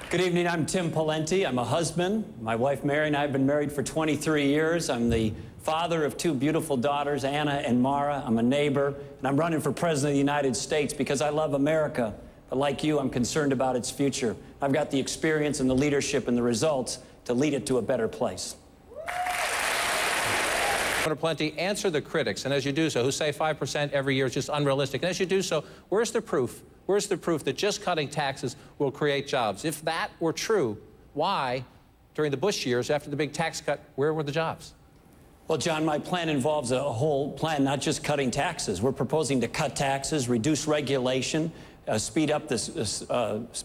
Good evening, I'm Tim Pawlenty. I'm a husband. My wife Mary and I have been married for 23 years. I'm the father of two beautiful daughters, Anna and Mara. I'm a neighbor, and I'm running for President of the United States because I love America. But like you, I'm concerned about its future. I've got the experience and the leadership and the results to lead it to a better place. Governor Pawlenty, answer the critics, and as you do so, who say 5% every year is just unrealistic. And as you do so, where's the proof? Where's the proof that just cutting taxes will create jobs? If that were true, why, during the Bush years, after the big tax cut, where were the jobs? Well, John, my plan involves a whole plan, not just cutting taxes. We're proposing to cut taxes, reduce regulation, speed up this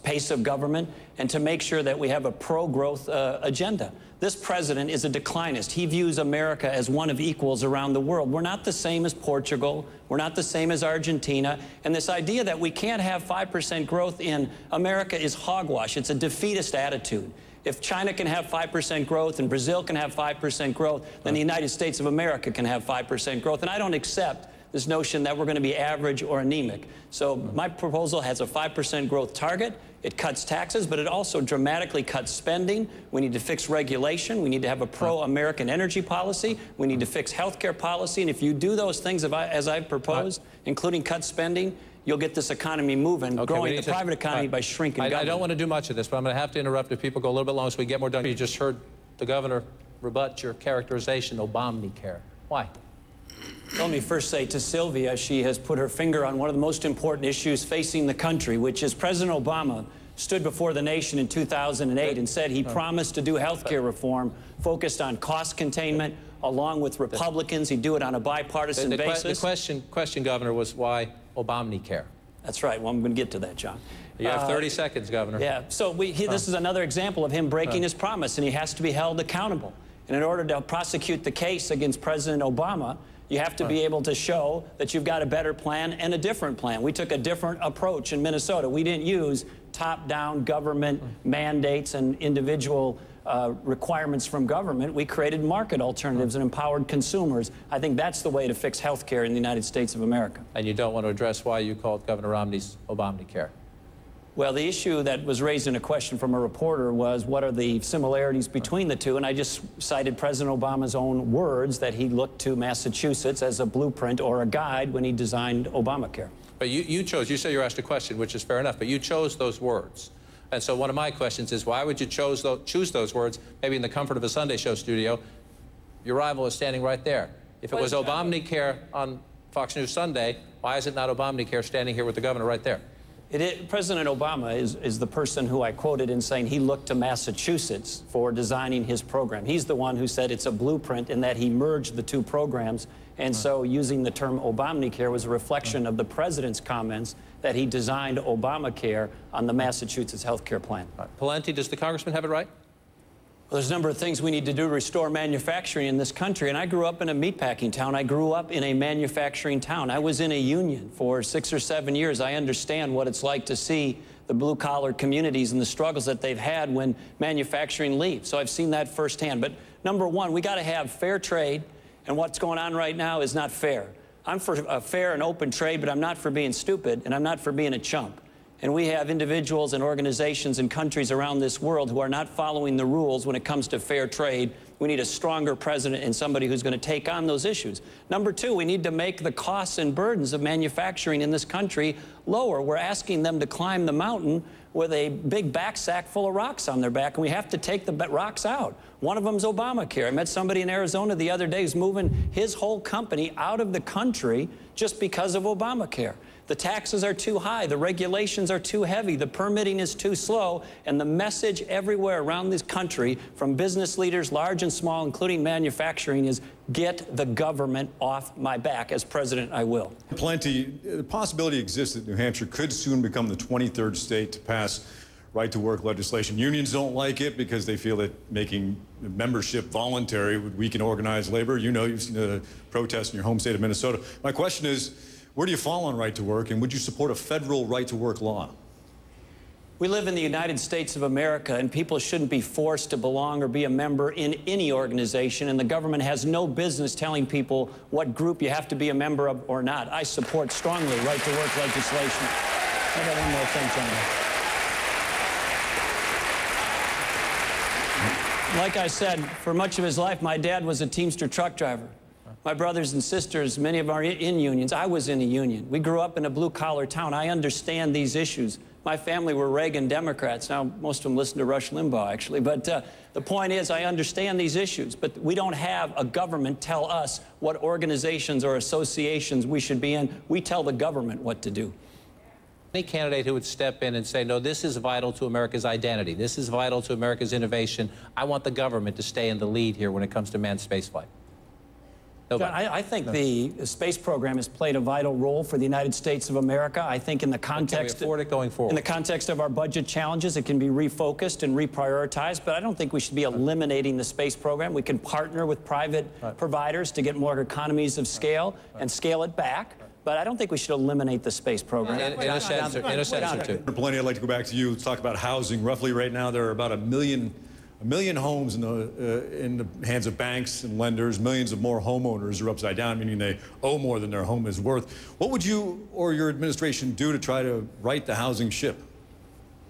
pace of government, and to make sure that we have a pro-growth agenda. This president is a declinist. He views America as one of equals around the world. We're not the same as Portugal. We're not the same as Argentina. And this idea that we can't have 5% growth in America is hogwash. It's a defeatist attitude. If China can have 5% growth and Brazil can have 5% growth, then the United States of America can have 5% growth. And I don't accept this notion that we're going to be average or anemic. So my proposal has a 5% growth target. It cuts taxes, but it also dramatically cuts spending. We need to fix regulation. We need to have a pro-American energy policy. We need to fix health care policy. And if you do those things as I've proposed, including cut spending, you'll get this economy moving, growing the private economy by shrinking government. I don't want to do much of this, but I'm going to have to interrupt if people go a little bit long so we get more done. You just heard the governor rebut your characterization, Obamacare. Why? Let me first say to Sylvia, she has put her finger on one of the most important issues facing the country, which is President Obama stood before the nation in 2008 and said he promised to do health care reform focused on cost containment along with Republicans. He'd do it on a bipartisan basis. The question, Governor, was why Obamacare? That's right. Well, I'm going to get to that, John. You have 30 seconds, Governor. Yeah. So this is another example of him breaking his promise, and he has to be held accountable. And in order to prosecute the case against President Obama, you have to be able to show that you've got a better plan and a different plan. We took a different approach in Minnesota. We didn't use top-down government mandates and individual requirements from government. We created market alternatives and empowered consumers. I think that's the way to fix health care in the United States of America. And you don't want to address why you called Governor Romney's Obamacare? Well, the issue that was raised in a question from a reporter was what are the similarities between the two, and I just cited President Obama's own words that he looked to Massachusetts as a blueprint or a guide when he designed Obamacare. But you say you asked a question, which is fair enough, but you chose those words. And so one of my questions is, why would you choose those words, maybe in the comfort of a Sunday show studio? Your rival is standing right there. If it was Obamacare on Fox News Sunday, why is it not Obamacare standing here with the governor right there? President Obama is the person who I quoted in saying he looked to Massachusetts for designing his program. He's the one who said it's a blueprint in that he merged the two programs. And so using the term Obamacare was a reflection of the president's comments that he designed Obamacare on the Massachusetts health care plan. Pawlenty, does the congressman have it right? Well, there's a number of things we need to do to restore manufacturing in this country. And I grew up in a meatpacking town. I grew up in a manufacturing town. I was in a union for 6 or 7 years. I understand what it's like to see the blue-collar communities and the struggles that they've had when manufacturing leaves. So I've seen that firsthand. But number one, we got to have fair trade. And what's going on right now is not fair. I'm for a fair and open trade, but I'm not for being stupid, and I'm not for being a chump. And we have individuals and organizations and countries around this world who are not following the rules when it comes to fair trade. We need a stronger president and somebody who's going to take on those issues. Number two, we need to make the costs and burdens of manufacturing in this country lower. We're asking them to climb the mountain with a big backsack full of rocks on their back, and we have to take the rocks out. One of them is Obamacare. I met somebody in Arizona the other day who's moving his whole company out of the country just because of Obamacare. The taxes are too high, the regulations are too heavy, the permitting is too slow, and the message everywhere around this country from business leaders, large and small, including manufacturing, is get the government off my back. As president, I will. Pawlenty, the possibility exists that New Hampshire could soon become the 23rd state to pass right-to-work legislation. Unions don't like it because they feel that making membership voluntary would weaken organized labor. You know, you've seen the protests in your home state of Minnesota. My question is, where do you fall on right-to-work, and would you support a federal right-to-work law? We live in the United States of America, and people shouldn't be forced to belong or be a member in any organization, and the government has no business telling people what group you have to be a member of or not. I support strongly right-to-work legislation. I got one more thing, John. Like I said, for much of his life, my dad was a Teamster truck driver. My brothers and sisters, many of them are in unions. I was in a union. We grew up in a blue-collar town. I understand these issues. My family were Reagan Democrats. Now, most of them listen to Rush Limbaugh, actually. But the point is, I understand these issues. But we don't have a government tell us what organizations or associations we should be in. We tell the government what to do. Any candidate who would step in and say, no, this is vital to America's identity. This is vital to America's innovation. I want the government to stay in the lead here when it comes to manned spaceflight. John, I think the space program has played a vital role for the United States of America. I think in the context, can we afford it going forward? In the context of our budget challenges, it can be refocused and reprioritized, but I don't think we should be eliminating the space program. We can partner with private providers to get more economies of scale and scale it back. But I don't think we should eliminate the space program. In a sense or two. Pawlenty, I'd like to go back to you. Let's talk about housing. Roughly right now, there are about a million homes in the hands of banks and lenders. Millions of more homeowners are upside down, meaning they owe more than their home is worth. What would you or your administration do to try to right the housing ship?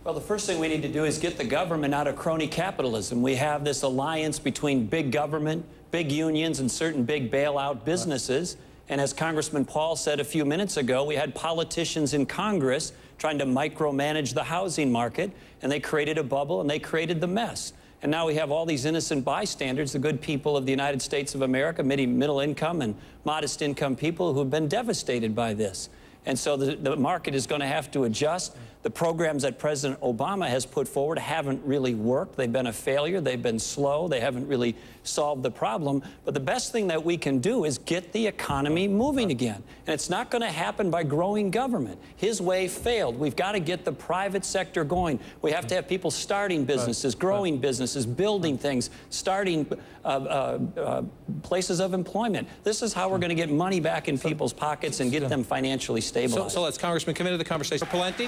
Well, the first thing we need to do is get the government out of crony capitalism. We have this alliance between big government, big unions, and certain big bailout businesses. And as Congressman Paul said a few minutes ago, we had politicians in Congress trying to micromanage the housing market, and they created a bubble, and they created the mess. And now we have all these innocent bystanders, the good people of the United States of America, many middle-income and modest-income people who have been devastated by this. And so the market is going to have to adjust. The programs that President Obama has put forward haven't really worked. They've been a failure. They've been slow. They haven't really solved the problem. But the best thing that we can do is get the economy moving again. And it's not going to happen by growing government. His way failed. We've got to get the private sector going. We have to have people starting businesses, growing businesses, building things, starting places of employment. This is how we're going to get money back in people's pockets and get them financially stabilized. So let's, Congressman, come into the conversation. Pawlenty.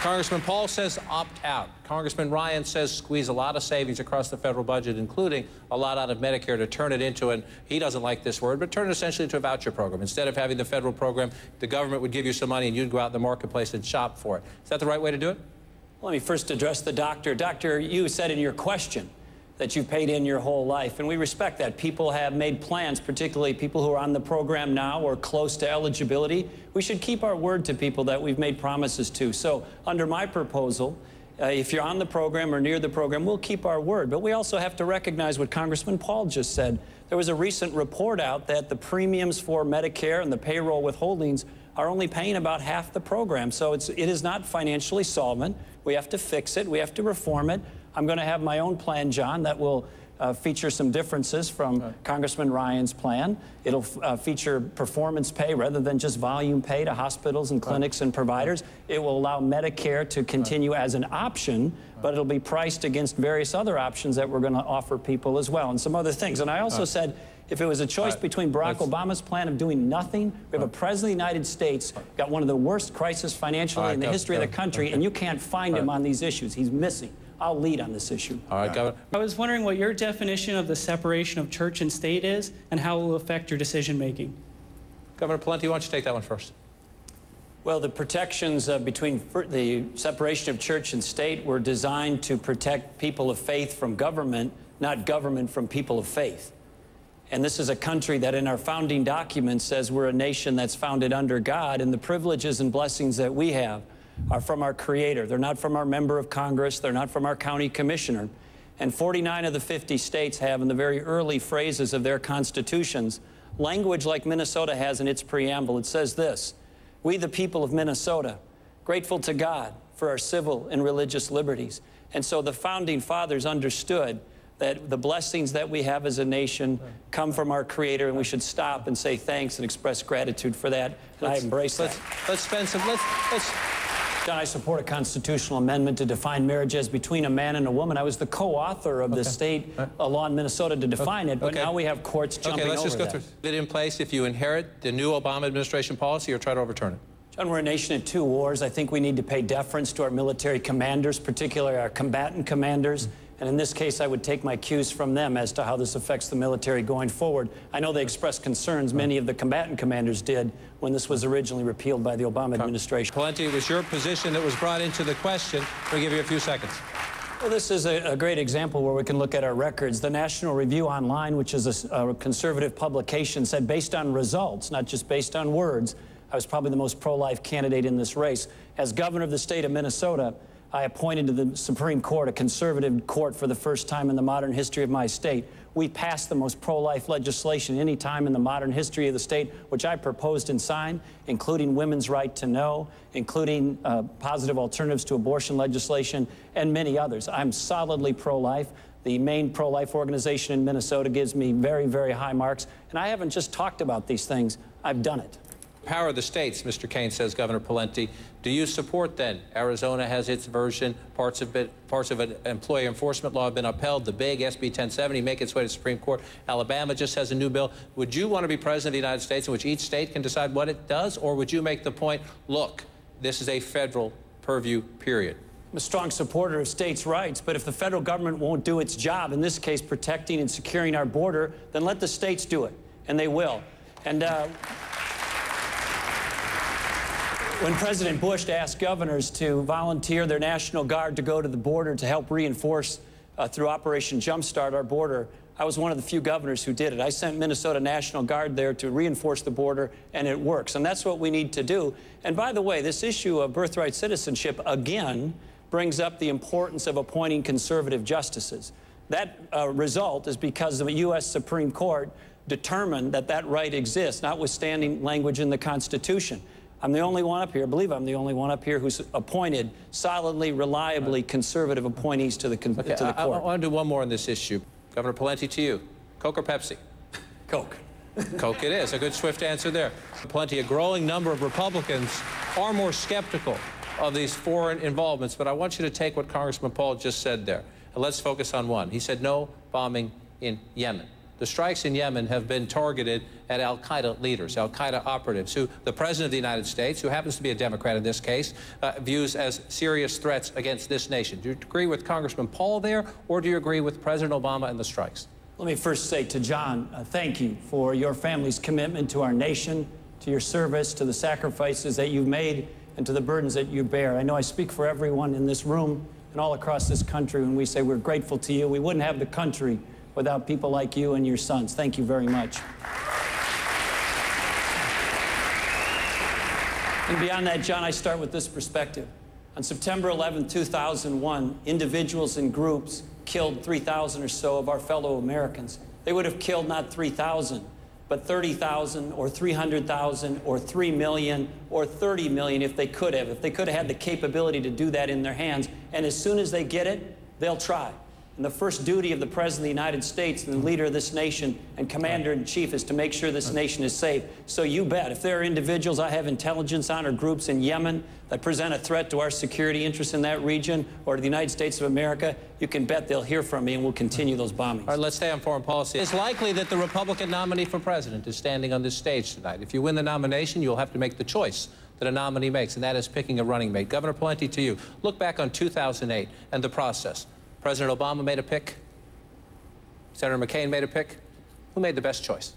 Congressman Paul says opt out. Congressman Ryan says squeeze a lot of savings across the federal budget, including a lot out of Medicare, to turn it into, and he doesn't like this word, but turn it essentially into a voucher program. Instead of having the federal program, the government would give you some money and you'd go out in the marketplace and shop for it. Is that the right way to do it? Let me first address the doctor. Doctor, you said in your question that you paid in your whole life, and we respect that. People have made plans, particularly people who are on the program now or close to eligibility. We should keep our word to people that we've made promises to. So under my proposal, if you're on the program or near the program, we'll keep our word. But we also have to recognize what Congressman Paul just said. There was a recent report out that the premiums for Medicare and the payroll withholdings are only paying about half the program. So it is not financially solvent. We have to fix it. We have to reform it. I'm going to have my own plan, John, that will feature some differences from Congressman Ryan's plan. It'll feature performance pay rather than just volume pay to hospitals and clinics and providers. It will allow Medicare to continue as an option, but it'll be priced against various other options that we're going to offer people as well, and some other things. And I also said, if it was a choice between Barack Obama's plan of doing nothing, we have a president of the United States, got one of the worst crises financially in the history of the country, and you can't find him on these issues. He's missing. I'll lead on this issue. All right, Governor. I was wondering what your definition of the separation of church and state is and how it will affect your decision-making. Governor Pawlenty, why don't you take that one first? Well, the protections between the separation of church and state were designed to protect people of faith from government, not government from people of faith. And this is a country that in our founding documents says we're a nation that's founded under God, and the privileges and blessings that we have are from our Creator. They're not from our member of Congress. They're not from our county commissioner. And 49 of the 50 states have, in the very early phrases of their constitutions, language like Minnesota has in its preamble. It says this: "We, the people of Minnesota, grateful to God for our civil and religious liberties." And so the founding fathers understood that the blessings that we have as a nation come from our Creator, and we should stop and say thanks and express gratitude for that. And I embrace that. Let's spend some. John, I support a constitutional amendment to define marriage as between a man and a woman. I was the co-author of the state law in Minnesota to define it, but now we have courts jumping over that. Okay, let's just go through it in place if you inherit the new Obama administration policy or try to overturn it. John, we're a nation at two wars. I think we need to pay deference to our military commanders, particularly our combatant commanders. And in this case, I would take my cues from them as to how this affects the military going forward. I know they expressed concerns, many of the combatant commanders did, when this was originally repealed by the Obama administration. Pawlenty, it was your position that was brought into the question. We'll give you a few seconds. Well, this is a great example where we can look at our records. The National Review Online, which is a conservative publication, said based on results, not just based on words, I was probably the most pro-life candidate in this race. As governor of the state of Minnesota, I appointed to the Supreme Court a conservative court for the first time in the modern history of my state. We passed the most pro-life legislation any time in the modern history of the state, which I proposed and signed, including women's right to know, including positive alternatives to abortion legislation, and many others. I'm solidly pro-life. The main pro-life organization in Minnesota gives me very, very high marks. And I haven't just talked about these things, I've done it. Power of the states, Mr. Kane says, Governor Pawlenty. Do you support, then? Arizona has its version. Parts of an employee enforcement law have been upheld. The big SB 1070 make its way to the Supreme Court. Alabama just has a new bill. Would you want to be president of the United States in which each state can decide what it does? Or would you make the point, look, this is a federal purview, period? I'm a strong supporter of states' rights, but if the federal government won't do its job, in this case protecting and securing our border, then let the states do it, and they will. And when President Bush asked governors to volunteer their National Guard to go to the border to help reinforce through Operation Jumpstart our border, I was one of the few governors who did it. I sent Minnesota National Guard there to reinforce the border, and it works. And that's what we need to do. And by the way, this issue of birthright citizenship, again, brings up the importance of appointing conservative justices. That result is because the U.S. Supreme Court determined that that right exists, notwithstanding language in the Constitution. I'm the only one up here, I believe I'm the only one up here who's appointed solidly, reliably conservative appointees to the court. I want to do one more on this issue. Governor Pawlenty, to you. Coke or Pepsi? Coke. Coke it is. A good, swift answer there. Plenty, a growing number of Republicans are more skeptical of these foreign involvements, but I want you to take what Congressman Paul just said there, and let's focus on one. He said no bombing in Yemen. The strikes in Yemen have been targeted at al-Qaeda leaders, al-Qaeda operatives, who the President of the United States, who happens to be a Democrat in this case, views as serious threats against this nation. Do you agree with Congressman Paul there, or do you agree with President Obama and the strikes? Let me first say to John, thank you for your family's commitment to our nation, to your service, to the sacrifices that you've made, and to the burdens that you bear. I know I speak for everyone in this room and all across this country when we say we're grateful to you. We wouldn't have the country without people like you and your sons. Thank you very much. And beyond that, John, I start with this perspective. On September 11, 2001, individuals and groups killed 3,000 or so of our fellow Americans. They would have killed not 3,000, but 30,000 or 300,000 or 3 million or 30 million if they could have had the capability to do that in their hands. And as soon as they get it, they'll try. And the first duty of the President of the United States and the leader of this nation and Commander-in-Chief is to make sure this nation is safe. So you bet, if there are individuals I have intelligence on or groups in Yemen that present a threat to our security interests in that region or to the United States of America, you can bet they'll hear from me and we'll continue those bombings. All right, let's stay on foreign policy. It's likely that the Republican nominee for president is standing on this stage tonight. If you win the nomination, you'll have to make the choice that a nominee makes, and that is picking a running mate. Governor Pawlenty, to you. Look back on 2008 and the process. President Obama made a pick. Senator McCain made a pick. Who made the best choice?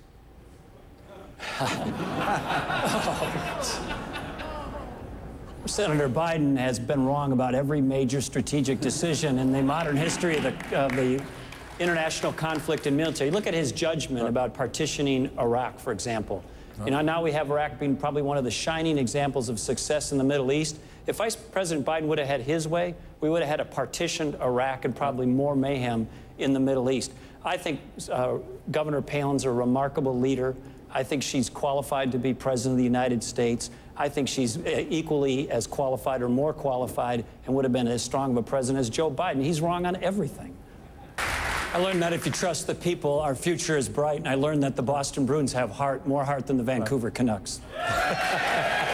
Senator Biden has been wrong about every major strategic decision in the modern history of the international conflict and military. Look at his judgment about partitioning Iraq, for example. You know, now we have Iraq being probably one of the shining examples of success in the Middle East. If Vice President Biden would have had his way, we would have had a partitioned Iraq and probably more mayhem in the Middle East. I think Governor Palin's a remarkable leader. I think she's qualified to be President of the United States. I think she's equally as qualified or more qualified and would have been as strong of a president as Joe Biden. He's wrong on everything. I learned that if you trust the people, our future is bright, and I learned that the Boston Bruins have heart, more heart than the Vancouver Canucks.